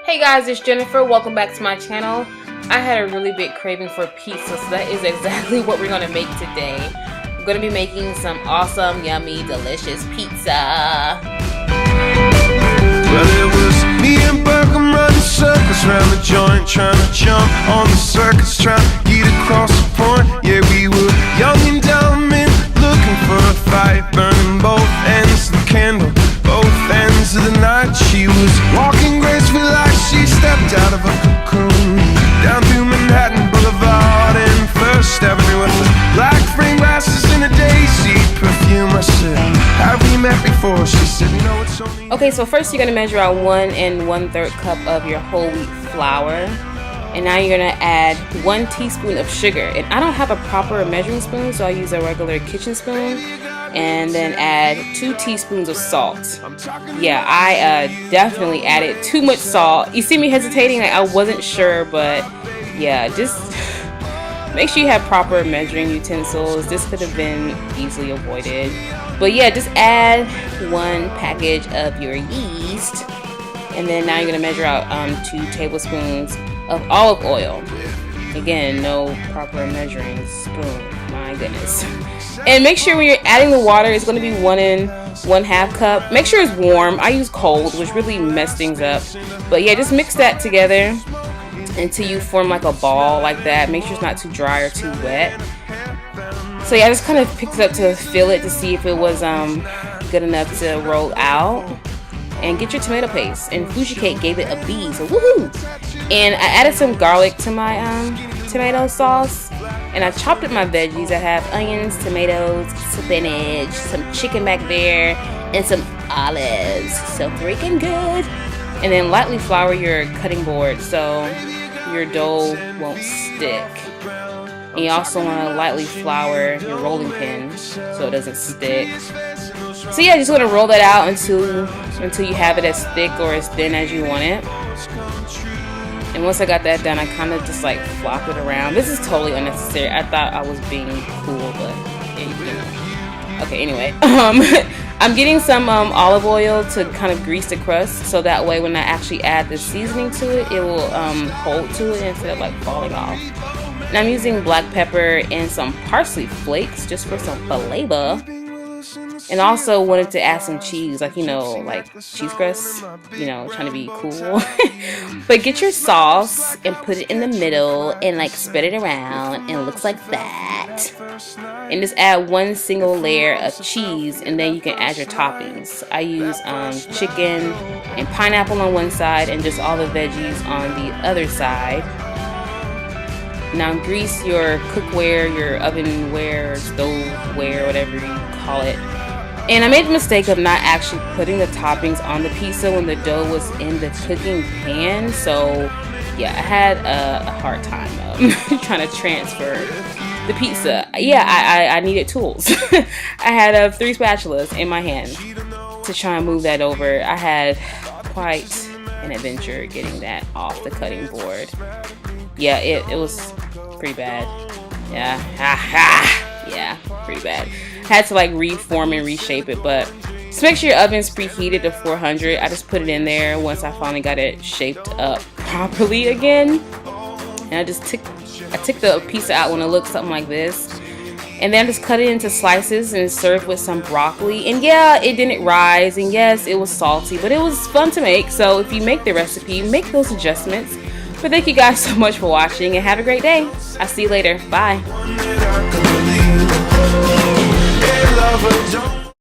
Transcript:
Hey guys, it's Jennifer. Welcome back to my channel. I had a really big craving for pizza, so that is exactly what we're going to make today. I'm going to be making some awesome, yummy, delicious pizza. Well, it was me and Berkham running circles around the joint, trying to jump on the circuits, trying to get across the point. Yeah, we were young and dumb and looking for a fight, burning both ends of the candle, both ends of the night. She was walking gracefully like she stepped out of a cocoon, down through Manhattan Boulevard and First Avenue with the black frame glasses and a daisy perfume. I said, have we met before? She said, no, it's only... Okay, so first you're going to measure out 1 1/3 cup of your whole wheat flour. And now you're going to add 1 teaspoon of sugar. And I don't have a proper measuring spoon, so I use a regular kitchen spoon. And then add 2 teaspoons of salt. Yeah, I definitely added too much salt. You see me hesitating, like I wasn't sure, but yeah, just make sure you have proper measuring utensils. This could have been easily avoided. But yeah, just add 1 package of your yeast. And then now you're gonna measure out 2 tablespoons of olive oil. Again, no proper measuring spoon, my goodness. And make sure when you're adding the water, it's going to be 1 1/2 cup. Make sure it's warm. I use cold, which really messed things up. But yeah, just mix that together until you form like a ball like that. Make sure it's not too dry or too wet. So yeah, I just kind of picked it up to feel it to see if it was good enough to roll out. And get your tomato paste. And Fuji Cake gave it a B, so woohoo! And I added some garlic to my tomato sauce. And I chopped up my veggies. I have onions, tomatoes, spinach, some chicken back there, and some olives. So freaking good. And then lightly flour your cutting board so your dough won't stick. And you also want to lightly flour your rolling pin so it doesn't stick. So yeah, just want to roll that out until you have it as thick or as thin as you want it. And once I got that done, I kind of just like flopped it around. This is totally unnecessary. I thought I was being cool, but yeah, okay, anyway. I'm getting some olive oil to kind of grease the crust, so that way when I actually add the seasoning to it, it will hold to it instead of like falling off. And I'm using black pepper and some parsley flakes just for some flavor. And also wanted to add some cheese, like, you know, like cheese crust, you know, trying to be cool. But get your sauce and put it in the middle and like spread it around, and it looks like that. And just add 1 single layer of cheese, and then you can add your toppings. I use chicken and pineapple on one side and just all the veggies on the other side. Now grease your cookware, your ovenware, stoveware, whatever you call it. And I made the mistake of not actually putting the toppings on the pizza when the dough was in the cooking pan. So yeah, I had a hard time trying to transfer the pizza. Yeah, I needed tools. I had 3 spatulas in my hand to try and move that over. I had quite an adventure getting that off the cutting board. Yeah, it was pretty bad. Yeah, yeah, pretty bad. Had to like reform and reshape it, but just make sure your oven's preheated to 400. I just put it in there once I finally got it shaped up properly again. And I took the pizza out when it looked something like this. And then just cut it into slices and serve with some broccoli. And yeah, it didn't rise, and yes, it was salty, but it was fun to make. So if you make the recipe, make those adjustments. But thank you guys so much for watching, and have a great day. I'll see you later. Bye.